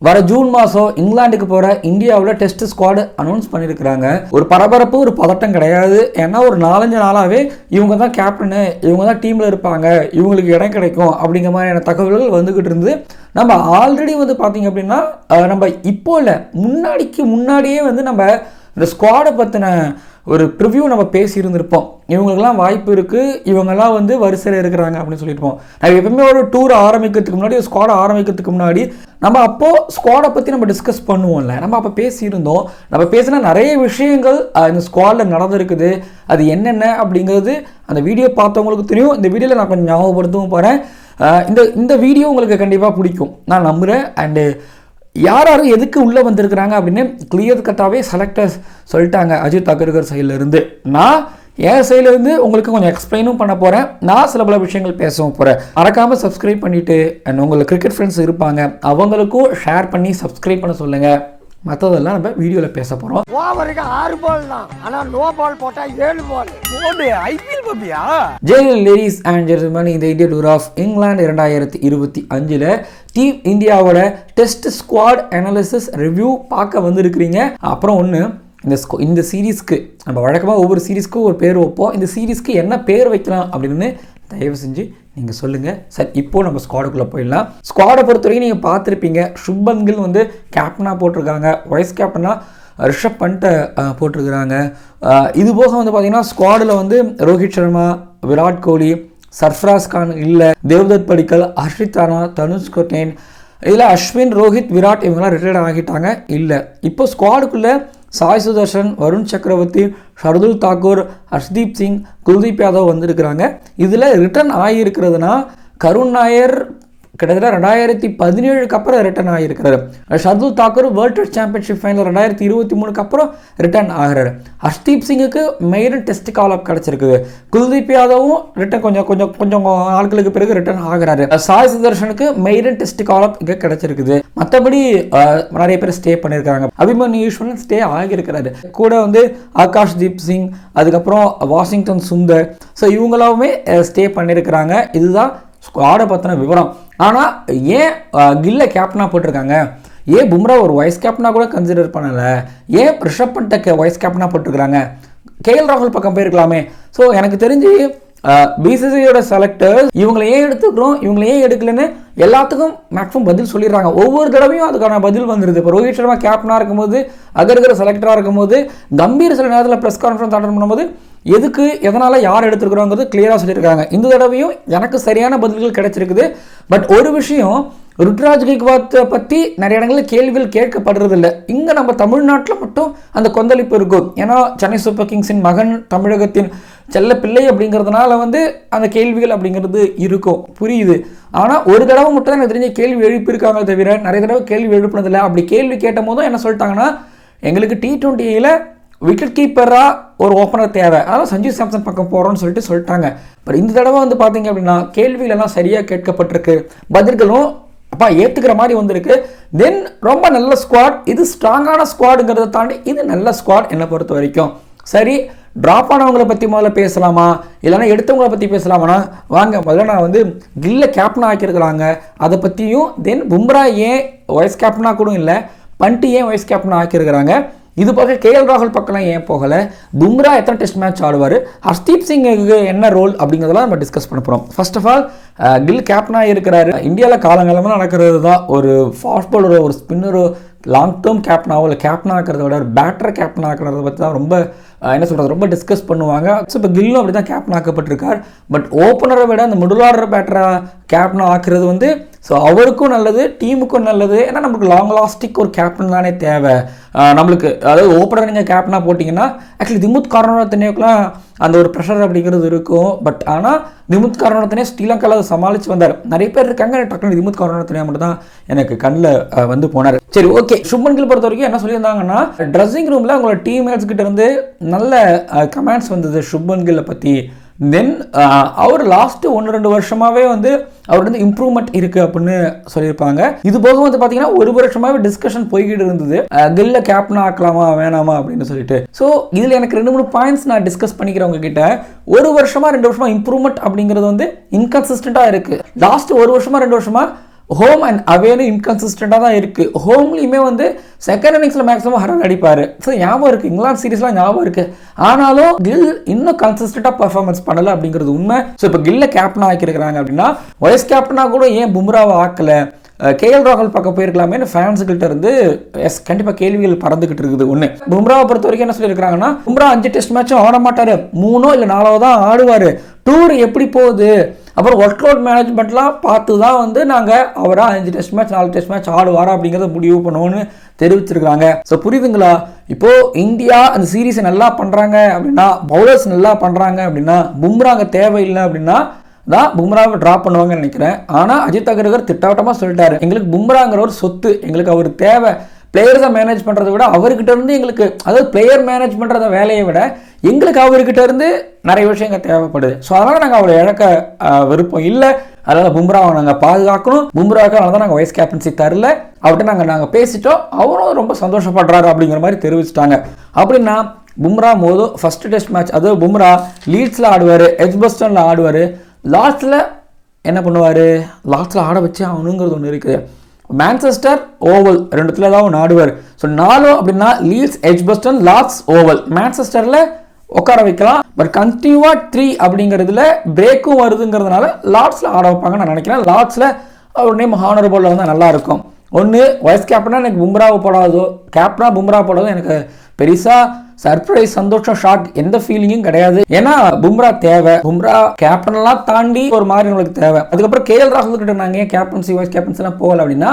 வர ஜூன் மாதம் இங்கிலாந்துக்கு போகிற இந்தியாவில் டெஸ்ட் ஸ்குவாட் அனௌன்ஸ் பண்ணியிருக்கிறாங்க. ஒரு பரபரப்பு, ஒரு பதட்டம் கிடையாது. ஏன்னா ஒரு 4-5 நாளாகவே இவங்க தான் கேப்டனு, இவங்க தான் டீமில் இருப்பாங்க, இவங்களுக்கு இடம் கிடைக்கும் அப்படிங்கிற மாதிரியான தகவல்கள் வந்துக்கிட்டு இருந்து நம்ம ஆல்ரெடி வந்து பார்த்திங்க அப்படின்னா நம்ம இப்போ இல்லை முன்னாடியே வந்து நம்ம இந்த ஸ்குவாடை பற்றின ஒரு ப்ரிவ்யூ நம்ம பேசியிருந்திருப்போம். இவங்களுக்கெல்லாம் வாய்ப்பு இருக்குது, இவங்கெல்லாம் வந்து வரிசையில் இருக்கிறாங்க அப்படின்னு சொல்லியிருப்போம். நான் எப்பவுமே ஒரு டூர் ஆரம்பிக்கிறதுக்கு முன்னாடி, ஒரு ஸ்குவாடை ஆரம்பிக்கிறதுக்கு முன்னாடி நம்ம அப்போது ஸ்குவாடை பற்றி நம்ம டிஸ்கஸ் பண்ணுவோம்ல, நம்ம அப்போ பேசியிருந்தோம். நம்ம பேசினா நிறைய விஷயங்கள் இந்த ஸ்குவாடில் நடந்திருக்குது. அது என்னென்ன அப்படிங்கிறது அந்த வீடியோ பார்த்தவங்களுக்கு தெரியும். இந்த வீடியோவில் நான் கொஞ்சம் ஞாபகப்படுத்தவும் போகிறேன். இந்த வீடியோ உங்களுக்கு கண்டிப்பாக பிடிக்கும் நான் நம்புகிறேன். அண்டு யார் எதுக்கு உள்ளே வந்திருக்கிறாங்க அப்படின்னு கிளியர் கட்டாகவே செலக்டர்ஸ் சொல்லிட்டாங்க அஜித் அகர்கர் சைட்லேருந்து. நான் என் சைட்லேருந்து உங்களுக்கு கொஞ்சம் எக்ஸ்பிளைனும் பண்ண போகிறேன். நான் சில பல விஷயங்கள் பேசவும் போகிறேன். மறக்காமல் சப்ஸ்கிரைப் பண்ணிவிட்டு அண்ட் உங்களுக்கு கிரிக்கெட் ஃப்ரெண்ட்ஸ் இருப்பாங்க, அவங்களுக்கும் ஷேர் பண்ணி சப்ஸ்கிரைப் பண்ண சொல்லுங்கள். மற்றதெல்லாம் நம்ம வீடியோவில் பேச போகிறோம். ஓவருக்கு 6 பால் தான், ஆனால் நோ பால் போட்டால் 7 பால் போடு. ஐபிஎல் பப்பியா? லேடிஸ் அண்ட் ஜென்டில்மேன், இந்த India tour of England 2025 team இந்தியாவோட டெஸ்ட் ஸ்குவாட் அனாலிசிஸ் ரிவ்யூ பார்க்க வந்திருக்கிறீங்க. அப்புறம் ஒன்று, இந்த சீரீஸ்க்கு நம்ம வழக்கமாக ஒவ்வொரு சீரீஸ்க்கும் ஒரு பேர் வைப்போம். இந்த சீரீஸ்க்கு என்ன பேர் வைக்கலாம் அப்படின்னு தயவு செஞ்சு நீங்கள் சொல்லுங்கள். சரி, இப்போது நம்ம ஸ்குவாடுக்குள்ளே போயிடலாம். ஸ்குவாடை பொறுத்த வரைக்கும் நீங்கள் பார்த்துருப்பீங்க, சுப்மன் கில் வந்து கேப்டனாக போட்டிருக்காங்க, வைஸ் கேப்டனாக ரிஷப் பண்ட்டை போட்டிருக்கிறாங்க. இது போக வந்து பார்த்திங்கன்னா ஸ்குவாடில் வந்து ரோஹித் சர்மா, விராட் கோலி, சர்ஃப்ராஸ் கான் இல்லை, தேவ்தத் படிக்கல், ஹர்ஷித் ராணா, தனுஷ் கோட்டேன், இதில் அஸ்வின், ரோஹித், விராட் இவங்கெல்லாம் ரிட்டையர்ட் ஆகிட்டாங்க. இல்லை, இப்போ ஸ்குவாடுக்குள்ளே சாய் சுதர்ஷன், வருண் சக்கரவர்த்தி, ஷர்துல் தாக்கூர், ஹர்ஷ்தீப் சிங், குல்தீப் யாதவ் வந்திருக்கிறாங்க. இதில் ரிட்டர்ன் ஆகியிருக்கிறதுனா கருண் நாயர் கிட்டத்தட்ட 2017 அப்புறம் ரிட்டர்ன் ஆகியிருக்கிறாரு. Shardul Thakur world test championship final 2023 அப்புறம் ரிட்டர்ன் ஆகிறாரு. ஹர்ஷ்தீப் சிங்குக்கு மெயின் டெஸ்ட் கால் அப் கிடச்சிருக்குது. குல்தீப் யாதவும் ரிட்டர்ன் கொஞ்சம் நாட்களுக்கு பிறகு ரிட்டர்ன் ஆகிறாரு. சாய் சுதர்ஷனுக்கு மெயின் டெஸ்ட் கால் அப் இங்கே கிடச்சிருக்குது. மற்றபடி நிறைய பேர் ஸ்டே பண்ணியிருக்காங்க. அபிமன்யு ஈஸ்வரன் ஸ்டே ஆகியிருக்கிறாரு. கூட வந்து ஆகாஷ் தீப் சிங், அதுக்கப்புறம் வாஷிங்டன் சுந்தர், ஸோ இவங்களாவுமே ஸ்டே பண்ணியிருக்கிறாங்க. இதுதான் ஸ்குவாடை பற்றின விவரம். ஆனால் ஏன் கில்லை கேப்டனாக போட்டிருக்காங்க, ஏன் பும்ரா ஒரு வைஸ் கேப்டனாக கூட கன்சிடர் பண்ணலை, ஏன் ரிஷப் பண்ட்டை வைஸ் கேப்டனாக போட்டிருக்கிறாங்க, கேஎல் ராகுல் பக்கம் போயிருக்கலாமே. ஸோ எனக்கு தெரிஞ்சு பிசிசிஐயோட செலக்டர்ஸ் இவங்களை ஏன் எடுத்துக்கிறோம், இவங்களை ஏன் எடுக்கலன்னு எல்லாத்துக்கும் மேக்ஸிமம் பதில் சொல்லிடுறாங்க. ஒவ்வொரு தடவையும் அதுக்கான பதில் வந்துடுது. இப்போ ரோஹித் சர்மா கேப்டனாக இருக்கும்போது, அகர்கர் செலக்டராக இருக்கும்போது, கம்பீர் சில நேரத்தில் ப்ரெஸ் கான்ஃபரன்ஸ் அட்டெண்ட் பண்ணும்போது எதுக்கு எதனால் யார் எடுத்துருக்குறோங்கிறது கிளியராக சொல்லியிருக்காங்க. இந்த தடவையும் எனக்கு சரியான பதில்கள் கிடைச்சிருக்குது. பட் ஒரு விஷயம், ருத்ராஜ் கெய்க்வாத்தை பற்றி நிறைய இடங்களில் கேள்விகள் கேட்கப்படுறதில்லை. இங்கே நம்ம தமிழ்நாட்டில் மட்டும் அந்த கொந்தளிப்பு இருக்கும். ஏன்னா சென்னை சூப்பர் கிங்ஸின் மகன், தமிழகத்தின் செல்ல பிள்ளை அப்படிங்கிறதுனால வந்து அந்த கேள்விகள் அப்படிங்கிறது இருக்கும், புரியுது. ஆனால் ஒரு தடவை மட்டும் தான் எனக்கு தெரிஞ்ச கேள்வி எழுப்பியிருக்காங்க, தவிர நிறைய தடவை கேள்வி எழுப்பினதில்லை. அப்படி கேள்வி கேட்ட போதும் என்ன சொல்லிட்டாங்கன்னா, எங்களுக்கு T20யில் விக்கெட் கீப்பராக ஒரு ஓப்பனர் தேவை, அதனால் சஞ்சு சாம்சன் பக்கம் போகிறோன்னு சொல்லிட்டாங்க. பட் இந்த தடவை வந்து பார்த்தீங்க அப்படின்னா கேள்விகளெல்லாம் சரியாக கேட்கப்பட்டிருக்கு, பதில்களும் அப்பா ஏற்றுக்கிற மாதிரி வந்திருக்கு. தென் ரொம்ப நல்ல ஸ்குவாட், இது ஸ்ட்ராங்கான ஸ்குவாடுங்கிறத தாண்டி இது நல்ல ஸ்குவாட் என்னை பொறுத்த வரைக்கும். சரி, ட்ராப் ஆனவங்களை பற்றி முதல்ல பேசலாமா, இல்லைனா எடுத்தவங்களை பற்றி பேசலாமான்னா வாங்க. முதல்ல நான் வந்து கில்லை கேப்டனாக ஆக்கியிருக்கிறாங்க அதை பற்றியும், தென் பும்ரா ஏன் வைஸ் கேப்டனாக கூட இல்லை, பண்ட்டு ஏன் வைஸ் கேப்டனாக ஆக்கியிருக்கிறாங்க, இது போக கேஎல் ராகுல் பக்கம்லாம் ஏன் போகலை, பும்ரா எத்தனை டெஸ்ட் மேட்ச் ஆடுவார், ஹர்ஷ்தீப் சிங்குக்கு என்ன ரோல் அப்படிங்கிறதெல்லாம் நம்ம டிஸ்கஸ் பண்ண போகிறோம். ஃபர்ஸ்ட் ஆஃப் ஆல் கில் கேப்டனாக இருக்கிறாரு. இந்தியாவில் காலங்காலமாக நடக்கிறது தான், ஒரு ஃபாஸ்ட் பாலரோ ஒரு ஸ்பின்னரோ லாங் டேர்ம் கேப்டனாவோ இல்லை கேப்டன் ஆக்கிறத விட ஒரு பேட்டரை கேப்டன் ஆக்கிறத பற்றி தான் ரொம்ப என்ன சொல்கிறது ரொம்ப டிஸ்கஸ் பண்ணுவாங்க. ஸோ இப்போ கில்லும் அப்படி தான் கேப்டன் ஆக்கப்பட்டிருக்கார். பட் ஓப்பனரை விட அந்த மிடில் ஆர்டர் பேட்டரை கேப்டன் ஆக்குறது வந்து ஸோ அவருக்கும் நல்லது, டீமுக்கும் நல்லது. ஏன்னா நமக்கு லாங் லாஸ்டிக் ஒரு கேப்டன் தானே தேவை நம்மளுக்கு. அதாவது ஓப்பனர் நீங்கள் கேப்டனாக போட்டிங்கன்னா ஆக்சுவலி திமுத் காரணத்தினேக்கெலாம் அந்த ஒரு ப்ரெஷர் அப்படிங்கிறது இருக்கும். பட் ஆனால் திமுத் காரணத்தினே ஸ்ரீலங்காவில் அதை சமாளித்து வந்தார். நிறைய பேர் இருக்காங்க, டக்குனு திமுத் காரணத்தினே மட்டும் தான் எனக்கு கண்ணில் வந்து போனார். சரி, ஓகே. சுப்மன் கில் பொறுத்த வரைக்கும் என்ன சொல்லியிருந்தாங்கன்னா, ட்ரெஸ்ஸிங் ரூமில் அவங்களோட டீம்மேட்ஸ் கிட்ட இருந்து நல்ல கமெண்ட்ஸ் வந்தது சுப்மன் கில்லை பற்றி. தென் அவர் லாஸ்ட்டு 1-2 வருஷமாகவே வந்து அவர்கிட்ட வந்து இம்ப்ரூவ்மெண்ட் இருக்குது அப்படின்னு சொல்லியிருப்பாங்க. இது போக வந்து பார்த்தீங்கன்னா 1 வருஷமாகவே டிஸ்கஷன் போய்கிட்டு இருந்தது, கில்ல கேப்டன் ஆக்கலாமா வேணாமா அப்படின்னு சொல்லிட்டு. ஸோ இதில் எனக்கு 2-3 பாயிண்ட்ஸ் நான் டிஸ்கஸ் பண்ணிக்கிறவங்க கிட்ட. 1 வருஷமா 2 வருஷமா இம்ப்ரூவ்மெண்ட் அப்படிங்கிறது வந்து இன்கன்சிஸ்டண்ட்டாக இருக்குது. லாஸ்ட் 1 வருஷமா 2 வருஷமா ஹோம் அண்ட் அவேனு இன்கன்சிஸ்டண்டாக தான் இருக்குது. ஹோம்லேயுமே வந்து செகண்ட் இன்னிங்ஸில் மேக்ஸிமம் 100 அடிப்பார். ஸோ ஞாபகம் இருக்குது, இங்கிலாந்து சீரீஸ்லாம் ஞாபகம் இருக்குது. ஆனாலும் கில் இன்னும் கன்சிஸ்டண்ட்டாக பர்ஃபார்மன்ஸ் பண்ணலை அப்படிங்கிறது உண்மை. ஸோ இப்போ கில்லை கேப்டனாக ஆக்கியிருக்கிறாங்க அப்படின்னா வைஸ் கேப்டனாக கூட ஏன் பும்ராவை ஆக்கலை, கேஎல் ராகுல் பக்கம் போயிருக்கலாமே ஃபேன்ஸுக்கிட்ட இருந்து கண்டிப்பாக கேள்விகள் பறந்துக்கிட்டு இருக்குது. ஒன்று பும்ராவை பொறுத்த வரைக்கும் என்ன சொல்லியிருக்காங்கன்னா, பும்ரா 5 டெஸ்ட் மேட்சும் ஆட மாட்டார், 3 இல்லை 4 தான் ஆடுவார். டூர் எப்படி போகுது, அப்புறம் ஒர்க் அவுட் மேனேஜ்மெண்ட்லாம் பார்த்து தான் வந்து நாங்கள் அவராக 5 டெஸ்ட் மேட்ச் 4 டெஸ்ட் மேட்ச் ஆடுவாரா அப்படிங்கிறத முடிவு பண்ணுவோன்னு தெரிவிச்சிருக்காங்க. ஸோ புரியுதுங்களா? இப்போது இந்தியா அந்த சீரீஸை நல்லா பண்ணுறாங்க அப்படின்னா, பவுலர்ஸ் நல்லா பண்ணுறாங்க அப்படின்னா, பும்ரா அங்கே தேவையில்லை அப்படின்னா தான் பும்ராவை ட்ராப் பண்ணுவாங்கன்னு நினைக்கிறேன். ஆனால் அஜித் அகர்கர் திட்டவட்டமாக சொல்லிட்டாரு, எங்களுக்கு பும்ராங்கிற ஒரு சொத்து, எங்களுக்கு அவர் தேவை. பிளேயர்ஸை மேனேஜ் பண்ணுறதை விட அவர்கிட்ட இருந்து எங்களுக்கு, அதாவது பிளேயர் மேனேஜ் பண்ணுறத வேலையை விட எங்களுக்கு அவர்கிட்ட இருந்து நிறைய விஷயங்கள் தேவைப்படுது. ஸோ அதனால் நாங்கள் அவரை இழக்க விருப்பம் இல்லை. அதனால் பும்ராவை நாங்கள் பாதுகாக்கணும். பும்ராவுக்கு அதனால தான் நாங்கள் வைஸ் கேப்டன்சி தரல, அவர்கிட்ட நாங்கள் பேசிட்டோம், அவரும் ரொம்ப சந்தோஷப்படுறாரு அப்படிங்கிற மாதிரி தெரிவிச்சிட்டாங்க. அப்படின்னா பும்ரா ஃபர்ஸ்ட் டெஸ்ட் மேட்ச், அதாவது பும்ரா லீட்ஸில் ஆடுவார், எட்ஜ்பஸ்டனில் ஆடுவார். லாஸ்ட்டில் என்ன பண்ணுவார், லாஸ்ட்டில் ஆட வச்சு ஆகணுங்கிறது ஒன்று இருக்குது. மான்செஸ்டர் ஓவல் 2 தான் ஒன்று ஆடுவார். ஸோ 4 அப்படின்னா லீட்ஸ், எட்ஜ்பஸ்டன், லார்ட்ஸ், ஓவல். மான்செஸ்டரில் உட்கார வைக்கலாம். பட் கண்டினியூவாக 3 அப்படிங்கிறதுல பிரேக்கும் வருதுங்கிறதுனால லார்ட்ஸில் ஆட வைப்பாங்கன்னு நான் நினைக்கிறேன். லார்ட்ஸில் அவர் நேம் ஹானரபுளில் வந்தால் நல்லாயிருக்கும். ஒன்று வைஸ் கேப்டனாக எனக்கு பும்ராவை போடாதோ, கேப்டனாக பும்ரா போடாதோ எனக்கு பெருசாக சர்ப்ரைஸ், சந்தோஷம், ஷாக் எந்த ஃபீலிங்கும் கிடையாது. ஏன்னா பும்ரா தேவை. பும்ரா கேப்டன்லாம் தாண்டி ஒரு மாதிரி நம்மளுக்கு தேவை. அதுக்கப்புறம் கேஎல் ராகுல் கிட்ட நாங்கள் ஏன் கேப்டன்சி வைஸ் கேப்டன்சிலாம் போகல அப்படின்னா,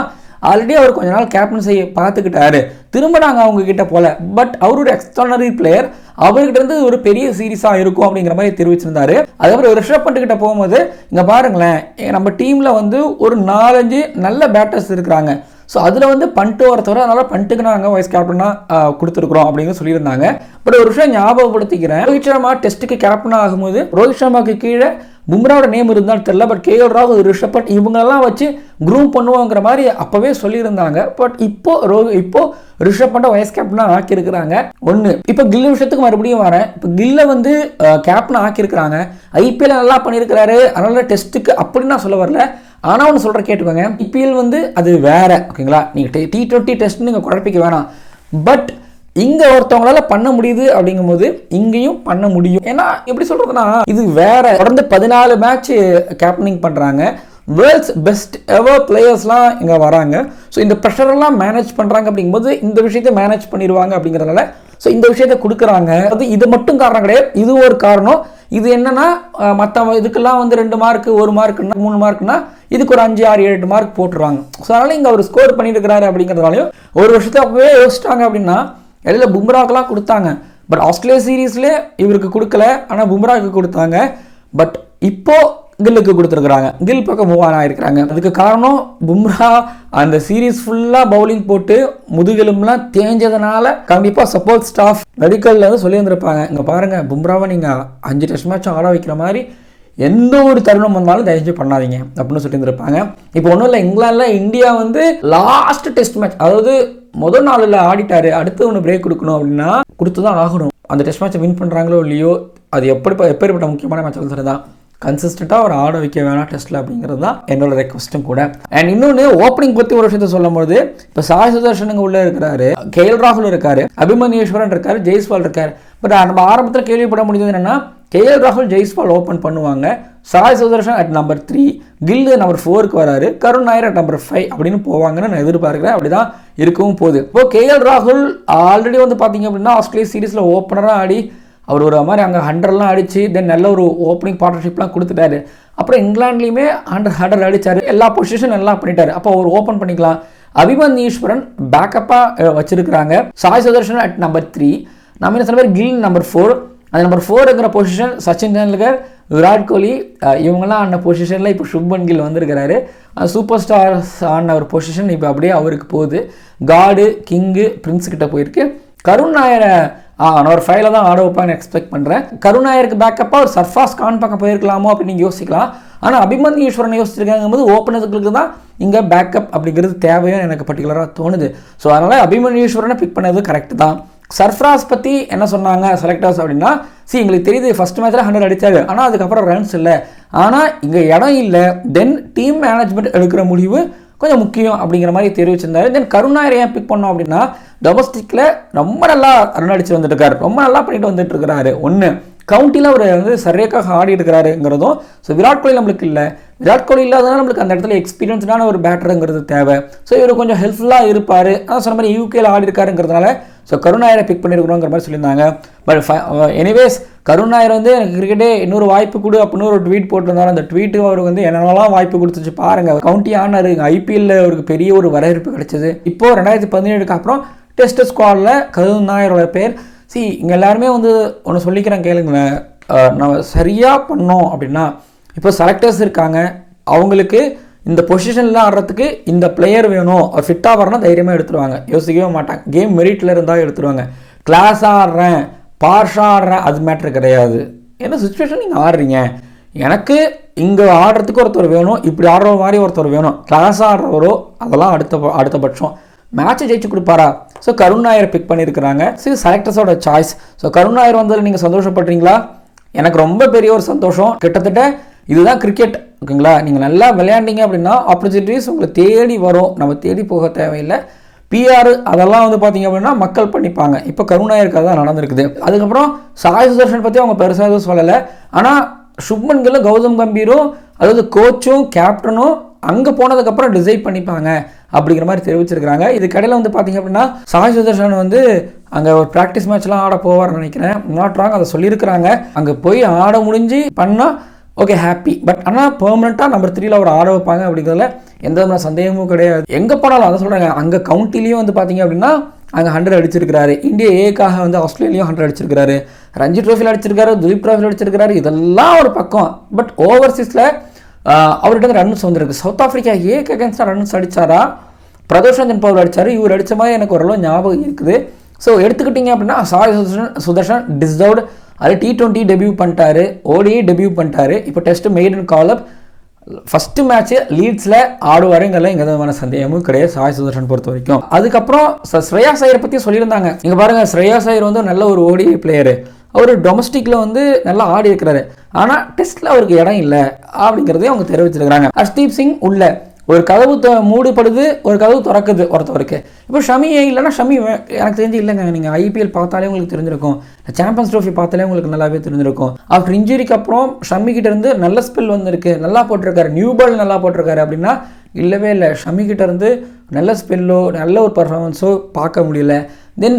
ஆல்ரெடி அவர் கொஞ்ச நாள் கேப்டன்சியை பார்த்துக்கிட்டாரு, திரும்ப நாங்கள் அவங்க கிட்ட போகல. பட் அவருடைய எக்ஸ்ட்ரானரி பிளேயர், அவர்கிட்ட இருந்து ஒரு பெரிய சீரீஸாக இருக்கும் அப்படிங்கிற மாதிரி தெரிவிச்சிருந்தாரு. அதுக்கப்புறம் ரிஷப் பண்ட் கிட்ட போகும்போது இங்கே பாருங்களேன், நம்ம டீமில் வந்து ஒரு 4-5 நல்ல பேட்டர்ஸ் இருக்கிறாங்க. ஸோ அதில் வந்து பண்ட்டு ஒருத்தவரை, அதனால் பண்ட்டுக்கு நாங்கள் வைஸ் கேப்டனாக கொடுத்துருக்குறோம் அப்படின்னு சொல்லியிருந்தாங்க. பட் ஒரு விஷயம் ஞாபகப்படுத்திக்கிறேன், ரோஹித் சர்மா டெஸ்ட்டுக்கு கேப்டனாக ஆகும்போது ரோஹித் சர்மாவுக்கு கீழே பும்ராவோட நேம் இருந்தாலும் தெரியல, பட் கேஎல் ராகுல், ரிஷப் பண்ட் இவங்கெல்லாம் வச்சு க்ரூம் பண்ணுவோங்கிற மாதிரி அப்போவே சொல்லியிருந்தாங்க. பட் இப்போ ரிஷப் பண்டை வைஸ் கேப்டனாக ஆக்கியிருக்கிறாங்க. ஒன்று இப்போ கில் விஷயத்துக்கு மறுபடியும் வரேன். இப்போ கில்லை வந்து கேப்டனாக ஆக்கியிருக்கிறாங்க, ஐபிஎல் நல்லா பண்ணியிருக்கிறாரு, அதனால டெஸ்ட்டுக்கு அப்படின்னு நான் சொல்ல வரல. ஆனால் ஒன்று சொல்கிற கேட்டுக்கோங்க, ஐபிஎல் வந்து அது வேறு, ஓகேங்களா? நீங்கள் T20 டெஸ்ட் நீங்கள் குழப்பிக்க வேணாம். பட் இங்கே ஒருத்தவங்களால பண்ண முடியுது அப்படிங்கும்போது இங்கேயும் பண்ண முடியும். ஏன்னா எப்படி சொல்கிறதுனா, இது வேற. தொடர்ந்து 14 மேட்ச் கேப்டனிங் பண்ணுறாங்க, வேர்ல்ட்ஸ் பெஸ்ட் எவர் பிளேயர்ஸ்லாம் இங்கே வராங்க. ஸோ இந்த ப்ரெஷரெல்லாம் மேனேஜ் பண்ணுறாங்க அப்படிங்கும்போது இந்த விஷயத்தை மேனேஜ் பண்ணிடுவாங்க அப்படிங்கிறதுனால ஸோ இந்த விஷயத்தை கொடுக்குறாங்க. அது இது மட்டும் காரணம் கிடையாது, இது ஒரு காரணம். இது என்னன்னா, மற்ற இதுக்கெல்லாம் வந்து 2 மார்க் 1 மார்க்குன்னா 3 மார்க்குன்னா இதுக்கு ஒரு 5 6 7 மார்க் போட்டுருவாங்க. ஸோ அதனால் இங்கே அவர் ஸ்கோர் பண்ணிட்டு இருக்கிறாரு அப்படிங்கிறதுனாலையும் ஒரு வருஷத்தை அப்பவே யோசிச்சிட்டாங்க. அப்படின்னா இடையில பும்ராக்கெல்லாம் கொடுத்தாங்க, பட் ஆஸ்திரேலியா சீரீஸ்லேயே இவருக்கு கொடுக்கல, ஆனால் பும்ராவுக்கு கொடுத்தாங்க. பட் இப்போ கில்லுக்கு கொடுத்துருக்குறாங்க, கில் பக்கம் மூவ் ஆகிருக்கிறாங்க. அதுக்கு காரணம் பும்ரா அந்த சீரீஸ் ஃபுல்லாக பவுலிங் போட்டு முதுகெலும்புலாம் தேஞ்சதுனால கண்டிப்பாக சப்போர்ட் ஸ்டாஃப் மெடிக்கலில் வந்து சொல்லியிருந்திருப்பாங்க, இங்கே பாருங்கள் பும்ராவை நீங்கள் 5 டெஸ்ட் மேட்சும் ஆட வைக்கிற மாதிரி எந்த ஒரு தருணம் வந்தாலும் தயவுசெய்து பண்ணாதீங்க அப்படின்னு சொல்லியிருந்திருப்பாங்க. இப்போ ஒன்றும் இல்லை, இங்கிலாந்தில் இந்தியா வந்து லாஸ்ட் டெஸ்ட் மேட்ச், அதாவது முதல் நாளில் ஆடிட்டாரு, அடுத்து ஒன்று பிரேக் கொடுக்கணும் அப்படின்னா கொடுத்து தான் ஆகணும். அந்த டெஸ்ட் மேட்சை வின் பண்ணுறாங்களோ இல்லையோ, அது எப்பேற்பட்ட முக்கியமான மேட்ச் சரி தான், கன்சிஸ்டண்ட்டாக அவர் ஆட வைக்க வேணாம் டெஸ்ட்டில் அப்படிங்கிறது தான் என்னோட ரெக்வஸ்ட்டும் கூட. அண்ட் இன்னொன்று ஓப்பனிங் பற்றி ஒரு விஷயத்த சொல்லும் போது, இப்போ சாய் சுதர்ஷனுங்க உள்ளே இருக்கிறாரு, கேஎல் ராகுல் இருக்காரு, அபிமன்யேஸ்வரன் இருக்காரு, ஜெய்ஸ்வால் இருக்காரு. பட் நம்ம ஆரம்பத்தில் கேள்விப்பட முடிஞ்சது என்னன்னா, கேஎல் ராகுல் ஜெய்ஸ்வால் ஓப்பன் பண்ணுவாங்க, Sai Sudharsan at number 3, Gill number 4க்கு வராரு, கருண் நாயர் அட் நம்பர் 5 அப்படின்னு போவாங்கன்னு நான் எதிர்பார்க்குறேன். அப்படிதான் இருக்கவும் போகுது. இப்போ கேஎல் ராகுல் ஆல்ரெடி வந்து பார்த்தீங்க அப்படின்னா ஆஸ்திரேலியா சீரீஸில் ஓப்பனராக ஆடி அவர் ஒரு மாதிரி அங்கே 100 அடித்து தென் நல்ல ஒரு ஓப்பனிங் பார்ட்னர்ஷிப்லாம் கொடுத்துட்டாரு. அப்புறம் இங்கிலாந்துலேயுமே 100 அடித்தார், எல்லா பொசிஷன் எல்லாம் பண்ணிட்டாரு. அப்போ அவர் ஓப்பன் பண்ணிக்கலாம். அபிமன்யேஸ்வரன் பேக்கப்பாக வச்சிருக்கிறாங்க, சாய் சுதர்ஷன் அட் நம்பர் 3, நம்ம என்ன சொன்ன கில் நம்பர் 4. அந்த நம்பர் 4ங்கிற பொசிஷன் சச்சின் டெண்டுல்கர், விராட் கோலி இவங்கெல்லாம் ஆன பொசிஷனில் இப்போ சுப்மன் கில் வந்திருக்கிறாரு. சூப்பர் ஸ்டார்ஸ் ஆன ஒரு பொசிஷன் இப்போ அப்படியே அவருக்கு போகுது. காடு, கிங்கு, பிரின்ஸ் கிட்ட போயிருக்கு. கருண் நாயரை நான் ஒரு 5ல் தான் ஆட வைப்பான்னு எக்ஸ்பெக்ட் பண்ணுறேன். கருண் நாயருக்கு பேக்கப்பாக ஒரு சர்ஃபாஸ் கான் பக்கம் போயிருக்கலாமோ அப்படின்னு நீங்கள் யோசிக்கலாம். ஆனால் அபிமன்யேஸ்வரன் யோசிச்சிருக்காங்கும்போது ஓப்பனர்களுக்கு தான் இங்கே பேக்கப் அப்படிங்கிறது தேவைன்னு எனக்கு பர்டிகுலராக தோணுது. ஸோ அதனால் அபிமன்யேஸ்வரனை பிக் பண்ணது கரெக்டு தான். சர்ஃப்ராஸ் பற்றி என்ன சொன்னாங்க செலக்டர்ஸ் அப்படின்னா, எங்களுக்கு தெரியுது ஃபர்ஸ்ட் மேட்ச்சில் 100 அடித்தாரு, ஆனால் அதுக்கப்புறம் ரன்ஸ் இல்லை, ஆனால் இங்கே இடம் இல்லை, தென் டீம் மேனேஜ்மெண்ட் எடுக்கிற முடிவு கொஞ்சம் முக்கியம் அப்படிங்கிற மாதிரி தெரிவிச்சிருந்தாரு. தென் கருணாகர் ஏன் பிக் பண்ணோம் அப்படின்னா டொமஸ்டிக்கில் ரொம்ப நல்லா ரன் அடிச்சு வந்துட்டு இருக்காரு, ரொம்ப நல்லா பண்ணிட்டு வந்துட்டு இருக்கிறாரு. ஒன்று கவுண்டியில் அவர் வந்து சரியாக ஆடி இருக்கிறாருங்கிறதும். ஸோ விராட் கோலி நம்மளுக்கு இல்லை, விராட் கோலி இல்லாதனால நம்மளுக்கு அந்த இடத்துல எக்ஸ்பீரியன்ஸ்டான ஒரு பேட்டருங்கிறது தேவை. ஸோ இவர் கொஞ்சம் ஹெல்ப்ஃபுல்லாக இருப்பார். அதான் சொன்ன மாதிரி யூகேல ஆடி இருக்காருங்கிறதுனால ஸோ கருணாகரை பிக் பண்ணியிருக்கிறோங்கிற மாதிரி சொல்லியிருந்தாங்க. பட் எனிவேஸ் கருணாகர் வந்து எனக்கு கிரிக்கெட்டே இன்னொரு வாய்ப்பு கொடு அப்படின்னு ஒரு ட்வீட் போட்டிருந்தாரு. அந்த ட்வீட்டுக்கு அவருக்கு வந்து என்னென்னலாம் வாய்ப்பு கொடுத்துச்சு பாருங்கள். கவுண்டி ஆனார், ஐபிஎல்ல அவருக்கு பெரிய ஒரு வரவேற்பு கிடைச்சது. இப்போது 2017 அப்புறம் டெஸ்ட் ஸ்குவாடில் கருணாகரோட பேர். இங்கே எல்லாருமே வந்து ஒன்று சொல்லிக்கிறேன் கேளுங்களேன். நம்ம சரியாக பண்ணோம் அப்படின்னா இப்போ செலக்டர்ஸ் இருக்காங்க, அவங்களுக்கு இந்த பொசிஷனில் ஆடுறதுக்கு இந்த பிளேயர் வேணும், அவர் ஃபிட்டாக வரணும், தைரியமாக எடுத்துருவாங்க, யோசிக்கவே மாட்டாங்க. கேம் மெரிட்டில் இருந்தால் எடுத்துருவாங்க. கிளாஸாக ஆடுறேன், பார்ஷாக ஆடுறேன், அது மேட்ரு கிடையாது. என்ன சுச்சுவேஷன் நீங்கள் ஆடுறீங்க, எனக்கு இங்கே ஆடுறதுக்கு ஒருத்தர் வேணும், இப்படி ஆடுற மாதிரி ஒருத்தர் வேணும், கிளாஸாக ஆடுறவரோ அதெல்லாம் அடுத்தபட்சம். மேட்சை ஜெயிச்சு கொடுப்பாரா? ஸோ கருணாகரை பிக் பண்ணியிருக்கிறாங்க. சரி, செலக்டர்ஸோட சாய்ஸ். ஸோ கருணாகர் வந்ததில் நீங்கள் சந்தோஷப்படுறீங்களா? எனக்கு ரொம்ப பெரிய ஒரு சந்தோஷம். கிட்டத்தட்ட இதுதான் கிரிக்கெட், ஓகேங்களா? நீங்கள் நல்லா விளையாண்டிங்க அப்படின்னா ஆப்பர்ச்சுனிட்டிஸ் உங்களை தேடி வரும், நம்ம தேடி போக தேவையில்லை. பிஆர் அதெல்லாம் வந்து பார்த்தீங்க அப்படின்னா மக்கள் பண்ணிப்பாங்க. இப்போ கருணாகருக்கு தான் நடந்திருக்குது. அதுக்கப்புறம் சாய் சுதர்ஷன் பற்றி அவங்க பெருசாக எதுவும் சொல்லலை. ஆனால் சுப்மன் கில்லும் கௌதம் கம்பீரும், அதாவது கோச்சும் கேப்டனும் அங்கே போனதுக்கப்புறம் டிசைட் பண்ணிப்பாங்க அப்படிங்கிற மாதிரி தெரிவிச்சிருக்கிறாங்க. இது கடையில் வந்து பார்த்தீங்க அப்படின்னா சாய் சுதர்ஷன் வந்து அங்கே ஒரு ப்ராக்டிஸ் மேட்ச்லாம் ஆட போவார்னு நினைக்கிறேன், நாட் ராங், அதை சொல்லியிருக்கிறாங்க. அங்கே போய் ஆட முடிஞ்சு பண்ணால் ஓகே ஹாப்பி. பட் ஆனால் பெர்மனெண்ட்டாக நம்பர் 3 அவர் ஆட வைப்பாங்க அப்படிங்கிறதுல எந்த விதமான சந்தேகமும் கிடையாது. எங்கே போனாலும் அதை சொல்கிறாங்க. அங்கே கவுண்டிலையும் வந்து பார்த்தீங்க அப்படின்னா அங்கே 100 அடிச்சிருக்கிறாரு. இந்தியா ஏக்காக வந்து ஆஸ்திரேலியாவும் 100 அடிச்சிருக்காரு, ரஞ்சி ட்ரோஃபியில் அடிச்சிருக்காரு, துலீப் ட்ரோஃபியில் அடிச்சிருக்காரு. இதெல்லாம் ஒரு பக்கம். பட் ஓவர்சீஸில் அவர்கிட்ட ரன்ஸ் வந்துருக்கு. சவுத் ஆஃப்ரிக்கா ஏக்கு அகேன்ஸ்டாக ரன்ஸ் அடித்தாரா, பிரதோஷ் ரஞ்சன் பவுல் அடித்தார், இவர் அடித்த மாதிரி எனக்கு ஓரளவு ஞாபகம் இருக்குது. ஸோ எடுத்துக்கிட்டிங்க அப்படின்னா சாய் சுதர்ஷன் டிசர்வ்டு. அது T20 டெபியூ பண்ணிட்டாரு, ஓடிஐ டெபியூ பண்ணிட்டாரு. இப்போ டெஸ்ட் மெய்டன் காலப் ஃபஸ்ட்டு மேட்ச்சு லீட்ஸில் ஆடுவாருங்கிறதுல எந்த விதமான சந்தேகமும் கிடையாது சாய் சுதர்ஷன் பொறுத்த வரைக்கும். அதுக்கப்புறம் ஸ்ரேயாஸ் ஐயரை பற்றி சொல்லியிருந்தாங்க. இங்கே பாருங்கள், ஸ்ரேயாஸ் ஐயர் வந்து நல்ல ஒரு ஓடிஐ பிளேயரு, அவர் டொமஸ்டிக்கில் வந்து நல்லா ஆடி இருக்கிறாரு. ஆனால் டெஸ்ட்டில் அவருக்கு இடம் இல்லை அப்படிங்கிறதையும் அவங்க தெரிவிச்சிருக்கிறாங்க. ஹர்ஷ்தீப் சிங் உள்ள ஒரு கதவு மூடுபடுது, ஒரு கதவு திறக்குது ஒருத்தவருக்கு. இப்போ ஷமி இல்லைன்னா ஷமி எனக்கு தெரிஞ்சு இல்லைங்க. நீங்கள் ஐபிஎல் பார்த்தாலே உங்களுக்கு தெரிஞ்சிருக்கும், சாம்பியன்ஸ் ட்ரோஃபி பார்த்தாலே உங்களுக்கு நல்லாவே தெரிஞ்சிருக்கும். ஆஃப்டர் இன்ஜுரிக்கு அப்புறம் ஷமி கிட்ட இருந்து நல்ல ஸ்பெல் வந்திருக்கு, நல்லா போட்டிருக்காரு, நியூ பால் நல்லா போட்டிருக்காரு அப்படின்னா இல்லவே இல்லை. ஷமி கிட்ட இருந்து நல்ல ஸ்பெல்லோ நல்ல ஒரு பர்ஃபார்மன்ஸோ பார்க்க முடியல. தென்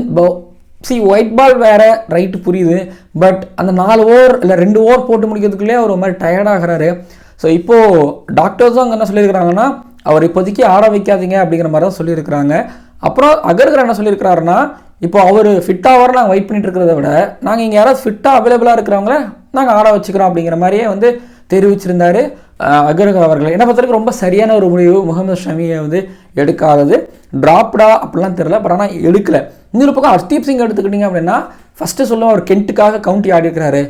ஒயிட் பால் வேறு, ரைட்டு புரியுது. பட் அந்த 4 ஓவர் இல்லை 2 ஓவர் போட்டு முடிக்கிறதுக்குள்ளே அவர் ஒரு மாதிரி டயர்டாகிறாரு. ஸோ இப்போது டாக்டர்ஸும் அங்கே என்ன சொல்லியிருக்கிறாங்கன்னா அவர் இப்போதைக்கு ஆட வைக்காதீங்க அப்படிங்கிற மாதிரி தான் சொல்லியிருக்கிறாங்க. அப்புறம் அகர்கர் என்ன சொல்லியிருக்கிறாருன்னா இப்போ அவர் ஃபிட்டாக வர நாங்கள் வெயிட் பண்ணிட்டு இருக்கிறத விட நாங்கள் இங்கே யாராவது ஃபிட்டாக அவைலபிளாக இருக்கிறவங்கள நாங்கள் ஆட வச்சுக்கிறோம் அப்படிங்கிற மாதிரியே வந்து தெரிவிச்சிருந்தார் அகர்கர் அவர்கள். என்ன பொறுத்தவரைக்கும் ரொம்ப சரியான ஒரு முடிவு முகமது ஷமியை வந்து எடுக்காதது. ட்ராப்டா அப்படிலாம் தெரியல, பட் ஆனால் எடுக்கலை. இன்னொரு பக்கம் ஹர்ஷ்தீப் சிங் எடுத்துக்கிட்டிங்க அப்படின்னா ஃபஸ்ட்டு சொல்லுவோம், அவர் கென்ட்டுக்காக கவுண்டி ஆடி இருக்கிறாரு,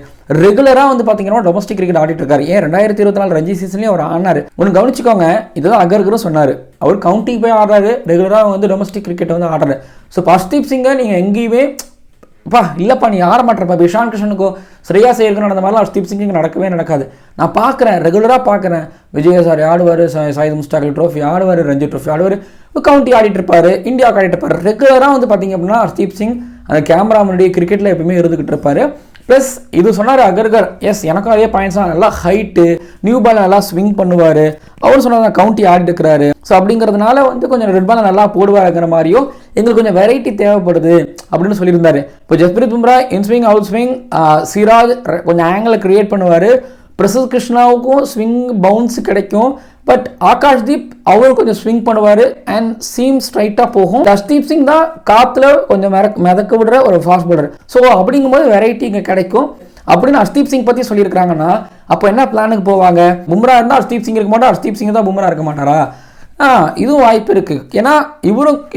ரெகுலராக வந்து பார்த்தீங்கன்னா டொமஸ்டிக் கிரிக்கெட் ஆடிட்டு இருக்காரு. ஏன் 2024 ரஞ்சி சீசன்லேயும் அவர் ஆனார். ஒன்று கவனிச்சுக்கோங்க, இதுதான் அகர்கரும் சொன்னார், அவர் கவுண்டிக்கு போய் ஆடுறாரு, ரெகுலராக வந்து டொமஸ்டிக் கிரிக்கெட் வந்து ஆடுறாரு. ஸோ ஹர்ஷ்தீப் சிங்கை நீங்கள் எங்கேயுமே இல்லைப்பா நீ ஆட மாட்டேறப்பா, இஷான் கிஷனுக்கோ ஸ்ரேயாஸ் ஐயருக்கும் நடந்த மாதிரிலாம் ஹர்ஷ்தீப் சிங் இங்கே நடக்கவே நடக்காது. நான் பார்க்குறேன், ரெகுலராக பார்க்குறேன், விஜயசாரி ஆடுவார், சாயித் முஸ்டாக் ட்ரோஃபி ஆடுவார், ரஞ்சி ட்ரோஃபி ஆடுவார், கவுண்டி ஆடிட்டு இருப்பார், இந்தியாவுக்கு ஆடிட்டு இருப்பார். ரெகுலராக வந்து பார்த்தீங்க அப்படின்னா ஹர்ஷ்தீப் சிங் அந்த கேமரா முன்னாடி கிரிக்கெட்டில் எப்பவுமே இருந்துக்கிட்டு இருப்பார். ப்ளஸ் இது சொன்னார் அகர்கர், எஸ் எனக்கும் அதே பாயிண்ட்ஸ் தான், நல்லா ஹைட்டு, நியூ பால் நல்லா ஸ்விங் பண்ணுவார், அவர் சொன்னார் கவுண்டி ஆடிட்டு இருக்கிறாரு. ஸோ அப்படிங்கிறதுனால வந்து கொஞ்சம் ரெட் பால் நல்லா போடுவாருங்கிற மாதிரியோ எங்களுக்கு கொஞ்சம் வெரைட்டி தேவைப்படுது அப்படின்னு சொல்லியிருந்தாரு. இப்போ ஜஸ்பிரீத் பும்ரா இன் ஸ்விங் அவுட் ஸ்விங், சிராஜ் கொஞ்சம் ஆங்கிளில் கிரியேட் பண்ணுவார், பிரசித் கிருஷ்ணாவுக்கும் ஸ்விங் பவுன்ஸ் கிடைக்கும். பட் ஆகாஷ்தீப் அவர் கொஞ்சம் ஸ்விங் பண்ணுவார் அண்ட் சீம் ஸ்ட்ரைட்டாக போகும். ஹர்ஷ்தீப் சிங் தான் காற்றுல கொஞ்சம் மிதக்க விடுற ஒரு ஃபாஸ்ட் பவுலர். ஸோ அப்படிங்கும்போது வெரைட்டி இங்கே கிடைக்கும் அப்படின்னு ஹர்ஷ்தீப் சிங் பற்றி சொல்லியிருக்கிறாங்கன்னா அப்போ என்ன பிளானுக்கு போவாங்க? பும்ரா இருந்தால் ஹர்ஷ்தீப் சிங் இருக்க மாட்டா, ஹர்ஷ்தீப் சிங் தான் பும்ரா இருக்க மாட்டாரா? இதுவும் வாய்ப்பு இருக்குது. ஏன்னா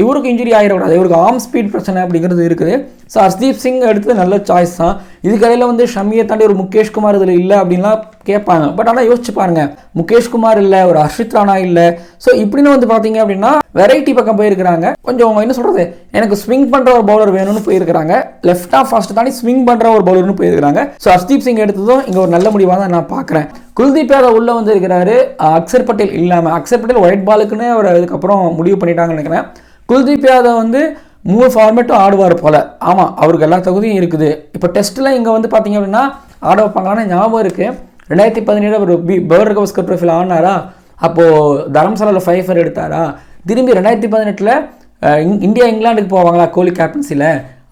இவருக்கு இன்ஜுரி ஆகிடக்கூடாது, இவருக்கு ஆர்ம் ஸ்பீட் பிரச்சனை அப்படிங்கிறது இருக்குது. ஸோ ஹர்ஷ்தீப் சிங் எடுத்தது நல்ல சாய்ஸ் தான். இதுக்கடையில் வந்து ஷமியை தாண்டி ஒரு முகேஷ் குமார் இதில் இல்லை அப்படின்லாம் கேட்பாங்க. பட் ஆனால் யோசிச்சு பாருங்க, முகேஷ் குமார் இல்லை, ஒரு ஹர்ஷித் ராணா இல்லை. ஸோ இப்படின்னு வந்து பார்த்தீங்க அப்படின்னா வெரைட்டி பக்கம் போயிருக்கிறாங்க. கொஞ்சம் என்ன சொல்கிறது, எனக்கு ஸ்விங் பண்ணுற ஒரு பவுலர் வேணும்னு போயிருக்கிறாங்க. லெஃப்ட் ஆஃப் ஃபாஸ்ட் தாண்டி ஸ்விங் பண்ணுற ஒரு பவுலர்னு போயிருக்கிறாங்க. ஸோ ஹர்ஷ்தீப் சிங் எடுத்ததும் இங்கே ஒரு நல்ல முடிவாக தான் நான் பார்க்குறேன். குல்தீப் யாதவ் உள்ள வந்து இருக்கிறாரு, அக்ஷர் பட்டேல் இல்லாமல். அக்ஷர் பட்டேல் ஒயிட் பாலுக்குன்னு அவர் அதுக்கப்புறம் முடிவு பண்ணிட்டாங்கன்னு நினைக்கிறேன். குல்தீப் யாதவ் வந்து 3 ஃபார்மேட்டும் ஆடுவார் போல். ஆமாம், அவருக்கு எல்லா தகுதியும் இருக்குது. இப்போ டெஸ்ட்டில் இங்கே வந்து பார்த்தீங்க அப்படின்னா ஆட வைப்பாங்களான்னு ஞாபகம் இருக்குது. 2017 ஒரு பர்கர் கவஸ்கர் ட்ரோஃபியில் ஆடினாரா, அப்போது தரம்சாலாவில் 5 எடுத்தாரா. திரும்பி 2018 இந்தியா இங்கிலாந்துக்கு போவாங்களா கோலி கேப்டன்சியில்,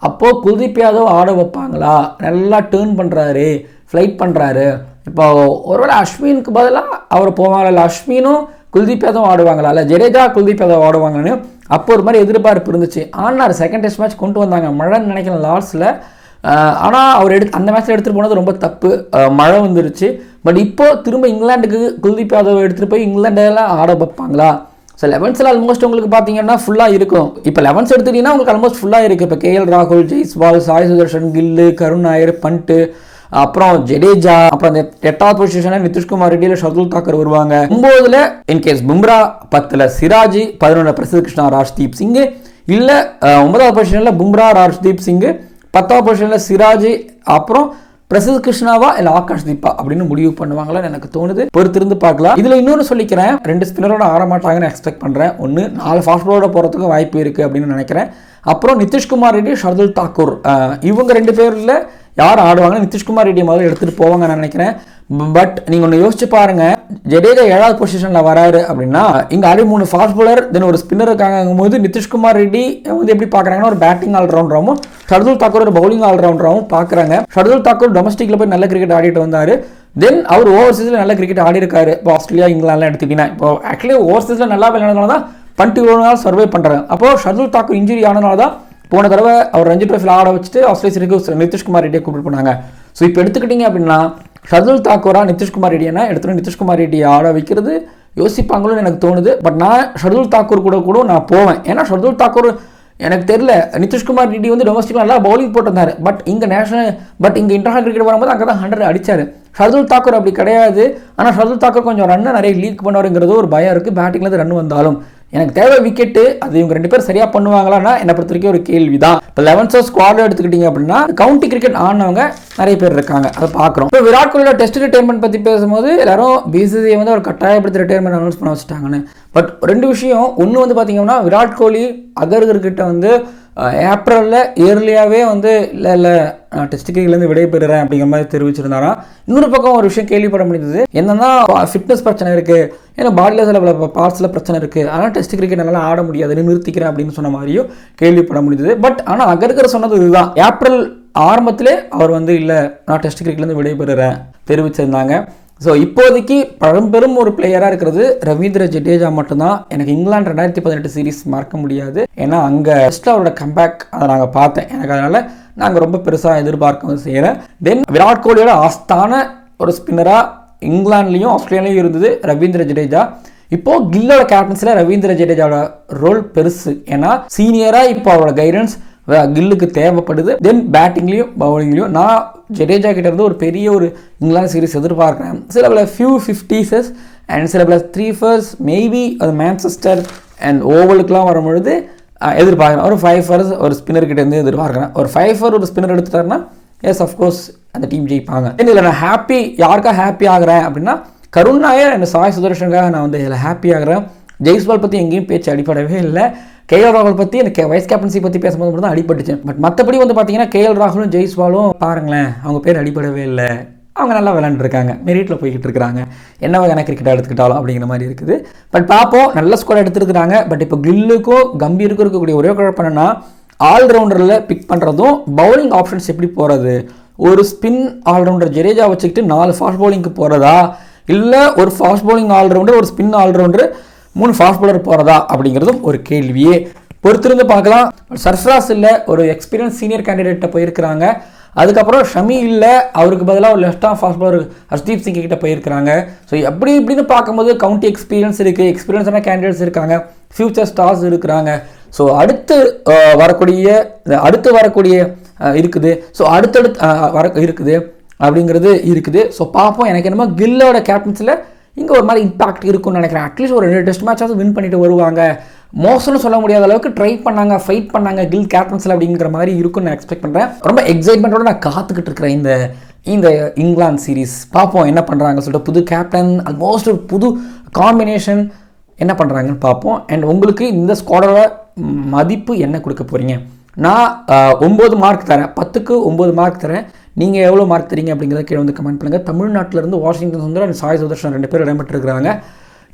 அப்போது குல்தீப் யாதவ் ஆட வைப்பாங்களா. நல்லா டேர்ன் பண்ணுறாரு, ஃப்ளைட் பண்ணுறாரு. இப்போ ஒருவேளை அஸ்வினுக்கு பதிலாக அவர் போவாங்களா, இல்லை அஸ்வினும் குல்தீப் யாதவ் ஆடுவாங்களா, இல்லை ஜடேஜா குல்தீப் யாதவ் ஆடுவாங்கன்னு அப்போ ஒரு மாதிரி எதிர்பார்ப்பு இருந்துச்சு. ஆனால் செகண்ட் டெஸ்ட் மேட்ச் கொண்டு வந்தாங்க, மழைன்னு நினைக்கிறேன் லாஸ்ட்டில். ஆனால் அவர் அந்த மேட்ச்சில் எடுத்துகிட்டு போனது ரொம்ப தப்பு, மழை வந்துருச்சு. பட் இப்போது திரும்ப இங்கிலாந்துக்கு குல்தீப் யாதவ் எடுத்துகிட்டு போய் இங்கிலாண்டெல்லாம் ஆட வைப்பாங்களா. ஸோ 11ஸில் ஆல்மோஸ்ட் உங்களுக்கு பார்த்தீங்கன்னா ஃபுல்லாக இருக்கும். இப்போ 11ஸ் எடுத்துக்கிட்டிங்கன்னா உங்களுக்கு ஆல்மோஸ்ட் ஃபுல்லாக இருக்குது. இப்போ KL ராகுல், ஜெய்ஸ்வால், சாய் சுதர்ஷன், கில்லு, கருண் நாயர், பண்ட்டு, அப்புறம் ஜடேஜா, அப்புறம் அந்த 8வது பொசிஷனில் நிதிஷ்குமார் ரெட்டியில் ஷர்துல் தாக்கர் வருவாங்க. 9ல் இன்கேஸ் பும்ரா, 10ல் சிராஜ், 11ல் பிரசித் கிருஷ்ணா, ராஜ்தீப் சிங், இல்லை 9வது பொசிஷனில் பும்ரா, ராஜ்தீப் சிங், 10வது பொசிஷனில் சிராஜ், அப்புறம் பிரசித் கிருஷ்ணாவா இல்லை ஆகாஷ் தீப்பா அப்படின்னு முடிவு பண்ணுவாங்களான்னு எனக்கு தோணுது. பொறுத்திருந்து பார்க்கலாம். இதில் இன்னொன்று சொல்லிக்கிறேன், 2 ஸ்பின்னரோட ஆட மாட்டாங்கன்னு எக்ஸ்பெக்ட் பண்ணுறேன். 4 ஃபாஸ்ட் பவுலரோட போகிறதுக்கும் வாய்ப்பு இருக்குது அப்படின்னு நினைக்கிறேன். அப்புறம் நிதிஷ்குமார் ரெட்டி, ஷர்துல் தாக்கூர், இவங்க 2 பேரில் யார் ஆடுவாங்க. நிதிஷ்குமார் ரெட்டி முதல்ல எடுத்துகிட்டு போவாங்க நான் நினைக்கிறேன். பட் நீங்கள் ஒன்று யோசிச்சு பாருங்க, ஜடேஜா 7வது பொசிஷனில் வராரு அப்படின்னா இங்கே 3 ஃபாஸ்ட் பவுலர் தென் ஒரு ஸ்பின்னர் இருக்காங்கும் போது நிதிஷ்குமார் ரெட்டி வந்து எப்படி பார்க்குறாங்கன்னா ஒரு பேட்டிங் ஆல்ரவுண்டராகவும் ஷர்துல் தாக்கூர் ஒரு பவுலிங் ஆல்ரவுண்டராகவும் பார்க்குறாங்க. ஷர்துல் தாக்கூர் டொமஸ்டிக்கில் போய் நல்ல கிரிக்கெட் ஆடிட்டு வந்தார். தென் அவர் ஓவர்சீஸில் நல்ல கிரிக்கெட் ஆடி இருக்காரு. இப்போ ஆஸ்திரேலியா, இங்கிலாந்துலாம் எடுத்துக்கிட்டீங்கன்னா இப்போ ஆக்சுவலி ஓவர்சீஸில் நல்லா விளையாடுறதுனால தான் பண்ட் இவ்வளோ நாள் சர்வை பண்ணுறாங்க. அப்போது ஷர்துல் தாக்கூர் இன்ஜுரி ஆனதுனால தான் போன தடவை அவர் ரஞ்சி ட்ரோஃபியில் ஆட வச்சுட்டு ஆஸ்திரேலியாவுக்கு நிதிஷ்குமார் ரெட்டியை கூப்பிட்டு போனாங்க. ஸோ இப்போ எடுத்துக்கிட்டிங்க அப்படின்னா ஷர்துல் தாக்கூரா நிதிஷ்குமார் ரெட்டினா எடுத்துகிட்டு நிதிஷ்குமார் ரெட்டியை ஆட வைக்கிறது யோசிப்பாங்களோன்னு எனக்கு தோணுது. பட் நான் ஷர்துல் தாக்கூர் கூட நான் போவேன். ஏன்னா ஷர்துல் தாக்கூர் எனக்கு தெரியல, நிதிஷ்குமார் ரெட்டி வந்து டொமஸ்டிக் நல்லா பவுலிங் போட்டிருந்தாரு. பட் இங்கே இன்டர்நேஷனல் கிரிக்கெட் வரும்போது அங்கே தான் 100 அடித்தார். ஷர்துல் தாக்கூர் அப்படி கிடையாது. ஆனால் ஷர்துல் தாக்கூர் கொஞ்சம் ரன்னை நிறைய லீக் பண்ணுவாருங்கிறது ஒரு பயம் இருக்குது. பேட்டிங்லேருந்து ரன் வந்தாலும் எனக்கு தேவை விக்கெட்டு. அது இவங்க 2 பேர் சரியாக பண்ணுவாங்களான்னா என்னை பொறுத்த வரைக்கும் ஒரு கேள்வி தான். இப்போ 11th ஸ்குவாடில் எடுத்துக்கிட்டிங்க அப்படின்னா கவுண்டி கிரிக்கெட் ஆனவங்க நிறைய பேர் இருக்காங்க, அதை பார்க்குறோம். இப்போ விராட் கோலியோட டெஸ்ட் ரிட்டைர்மெண்ட் பற்றி பேசும்போது எல்லாரும் BCCI வந்து அவர் கட்டாயப்படுத்தி ரிட்டைர்மெண்ட் அனௌன்ஸ் பண்ண வச்சுட்டாங்கன்னு. பட் 2 விஷயம். ஒன்று வந்து பார்த்தீங்கன்னா விராட் கோலி அகர்கர்கிட்ட வந்து ஏப்ரலில் இயர்லியாகவே வந்து இல்லை டெஸ்ட் கிரிக்கெட்லேருந்து விடைபெறுறேன் அப்படிங்கிற மாதிரி தெரிவிச்சிருந்தாராம். இன்னொரு பக்கம் ஒரு விஷயம் கேள்விப்பட முடிந்தது என்னன்னா ஃபிட்னஸ் பிரச்சனை இருக்குது, ஏன்னா பாடியில் சில பார்ட்ஸில் பிரச்சனை இருக்குது, அதனால் டெஸ்ட் கிரிக்கெட் என்னால் ஆட முடியாது, நிறுத்திக்கிறேன் அப்படின்னு சொன்ன மாதிரியும் கேள்விப்பட முடிந்தது. பட் ஆனால் அகர்கர் சொன்னது இதுதான், ஏப்ரல் ஆரம்பத்திலே அவர் வந்து இல்லை நான் டெஸ்ட் கிரிக்கெட்லேருந்து விடைபெறுறேன் தெரிவிச்சிருந்தாங்க. ஸோ இப்போதைக்கு பழம்பெரும் ஒரு பிளேயராக இருக்கிறது ரவீந்திர ஜடேஜா மட்டும்தான். எனக்கு இங்கிலாந்து 2018 சீரீஸ் மறக்க முடியாது. ஏன்னா அங்கே ஃபஸ்ட்டு அவரோட கம்பேக் அதை நாங்கள் பார்த்தேன். எனக்கு அதனால் நாங்கள் ரொம்ப பெருசாக எதிர்பார்க்கவும் செய்கிறேன். தென் விராட் கோலியோட ஆஸ்தான ஒரு ஸ்பின்னராக இங்கிலாந்துலேயும் ஆஸ்திரேலியாலையும் இருந்தது ரவீந்திர ஜடேஜா. இப்போது கில்லோட கேப்டன்ஸில் ரவீந்திர ஜடேஜாவோட ரோல் பெருசு. ஏன்னா சீனியராக இப்போ அவரோட கைடன்ஸ் கில்லுக்கு தேவைப்படுது. தென் பேட்டிங்லேயும் பவுலிங்லேயும் நான் ஜடேஜா கிட்ட இருந்து ஒரு பெரிய ஒரு இங்கிலாந்து சீரீஸ் எதிர்பார்க்குறேன். சில பல ஃபியூ 50s அண்ட் சில பல 3 மேபி அது மேன்செஸ்டர் அண்ட் ஓவலுக்குலாம் வரும்பொழுது எதிர்பார்க்குறேன். ஒரு 5 ஒரு ஸ்பின்னர் கிட்ட இருந்து எதிர்பார்க்குறேன். ஒரு 5 ஒரு ஸ்பின்னர் எடுத்துட்டாருன்னா எஸ் அஃப்கோர்ஸ் அந்த டீம் ஜெயிப்பாங்க. இதில் நான் யாருக்காக ஹாப்பி ஆகிறேன் அப்படின்னா கருண் நாயர் அண்ட் சாய் சுதர்ஷனுக்காக நான் வந்து இதில் ஹாப்பி ஆகிறேன். ஜெய்ஸ்வால் பற்றி எங்கேயும் பேச்சு அடிப்படவே இல்லை. KL ராகுல் பற்றி எனக்கு வைஸ் கேப்டன்சி பற்றி பேசும்போது மட்டும் தான் அடிபட்டுச்சு. பட் மற்றபடி வந்து பார்த்தீங்கன்னா KL ராகுலும் ஜெய்ஸ்வாலும் பாருங்களேன் அவங்க பேர் அடிபடவே இல்லை. அவங்க நல்லா விளையாண்டுருக்காங்க, மெரிட்டில் போய்கிட்டு இருக்கிறாங்க, என்ன வகையான கிரிக்கெட்டாக எடுத்துக்கிட்டாலும் அப்படிங்கிற மாதிரி இருக்குது. பட் பார்ப்போம், நல்ல ஸ்கோர் எடுத்துருக்குறாங்க. பட் இப்போ கில்லுக்கும் கம்பீருக்கும் இருக்கக்கூடிய ஒரே குழப்பம் என்னன்னா ஆல்ரவுண்டரில் பிக் பண்ணுறதும் பவுலிங் ஆப்ஷன்ஸ் எப்படி போகிறது. ஒரு ஸ்பின் ஆல்ரவுண்டர் ஜடேஜா வச்சுக்கிட்டு 4 ஃபாஸ்ட் பவுலிங்க்கு போகிறதா, இல்லை ஒரு ஃபாஸ்ட் பவுலிங் ஆல்ரவுண்டர் ஒரு ஸ்பின் ஆல்ரவுண்டர் 3 ஃபாஸ்ட் பவுலர் போகிறதா அப்படிங்கிறதும் ஒரு கேள்வியே. பொறுத்திருந்து பார்க்கலாம். சர்ஃப்ராஸ் இல்லை, ஒரு எக்ஸ்பீரியன்ஸ் சீனியர் கேண்டிடேட்டை போயிருக்கிறாங்க. அதுக்கப்புறம் ஷமி இல்லை, அவருக்கு பதிலாக ஒரு லெஃப்ட் ஆஃப் ஃபாஸ்ட் பவுலர் ஹர்ஷ்தீப் சிங் கிட்ட போயிருக்கிறாங்க. ஸோ எப்படி இப்படின்னு பார்க்கும்போது கவுண்டி எக்ஸ்பீரியன்ஸ் இருக்குது, எக்ஸ்பீரியன்ஸான கேண்டிடேட்ஸ் இருக்காங்க, ஃபியூச்சர் ஸ்டார்ஸ் இருக்கிறாங்க. ஸோ அடுத்து வரக்கூடிய இருக்குது. ஸோ அடுத்தடுத்து வர இருக்குது அப்படிங்கிறது இருக்குது. ஸோ பார்ப்போம். எனக்கு என்னமோ கில்லோட கேப்டன்ஸில் இங்கே ஒரு மாதிரி இம்பாக்ட் இருக்குன்னு நினைக்கிறேன். அட்லீஸ்ட் ஒரு 2 டெஸ்ட் மேட்சாவது வின் பண்ணிட்டு வருவாங்க. மோசம்னு சொல்ல முடியாத அளவுக்கு ட்ரை பண்ணாங்க, ஃபைட் பண்ணாங்க கில் கேப்டன்ஸில் அப்படிங்கிற மாதிரி இருக்குன்னு நான் எக்ஸ்பெக்ட் பண்ணுறேன். ரொம்ப எக்ஸைட்மெண்ட்டோட நான் காத்துக்கிட்டு இருக்கிறேன் இந்த இங்கிலாந்து சீரீஸ். பார்ப்போம் என்ன பண்ணுறாங்க சொல்லிட்டு. புது கேப்டன், ஆல்மோஸ்ட் ஒரு புது காம்பினேஷன், என்ன பண்ணுறாங்கன்னு பார்ப்போம். அண்ட் உங்களுக்கு இந்த ஸ்குவாடோட மதிப்பு என்ன கொடுக்க போகிறீங்க? நான் 9 மார்க் தரேன், 10க்கு 9 மார்க் தரேன். நீங்கள் எவ்வளோ மார்க் தரீங்க அப்படிங்கிறத கீழே வந்து கமெண்ட் பண்ணுங்கள். தமிழ்நாட்டிலேருந்து வாஷிங்டன் சுந்தர் அண்ட் சாய் சுதர்ஷன் 2 பேர் இடம்பெற்றிருக்கிறாங்க.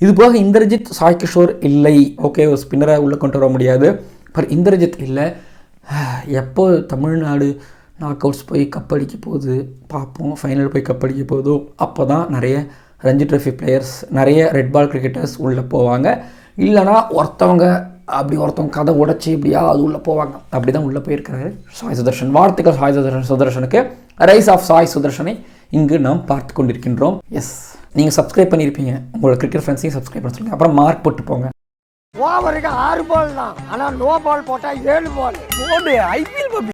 இது போக இந்திரஜித், சாய் கிஷோர் இல்லை. ஓகே, ஒரு ஸ்பின்னரை உள்ளே கொண்டு வர முடியாது. பட் இந்திரஜித் இல்லை. எப்போ தமிழ்நாடு நாக் அவுட்ஸ் போய் கப்படிக்க போகுது பார்ப்போம். ஃபைனல் போய் கப்படிக்க போகுதோ அப்போ தான் நிறைய ரஞ்சி ட்ராஃபி பிளேயர்ஸ், நிறைய ரெட் பால் கிரிக்கெட்டர்ஸ் உள்ளே போவாங்க. இல்லைனா ஒருத்தவங்க கதை உடச்சி இப்படியா அது உள்ளே போவாங்க. அப்படி தான் உள்ளே போயிருக்கிறாரு சாய் சுதர்ஷன். வாழ்த்துக்கள் சாய் சுதர்ஷனுக்கு. ரைஸ் ஆஃப் சாய் சுதர்ஷனை இங்கு நாம் பார்த்து கொண்டிருக்கின்றோம். எஸ், நீங்கள் சப்ஸ்கிரைப் பண்ணியிருப்பீங்க, உங்களோட கிரிக்கெட் ஃப்ரெண்ட்ஸையும் சப்ஸ்கிரைப் பண்ண சொல்லுங்கள். அப்புறம் மார்க் போட்டு போங்க. ஓவருக்கு 6 பால் தான், ஆனால் நோ பால் போட்டால் 7 பால். போடு, ஐபிஎல்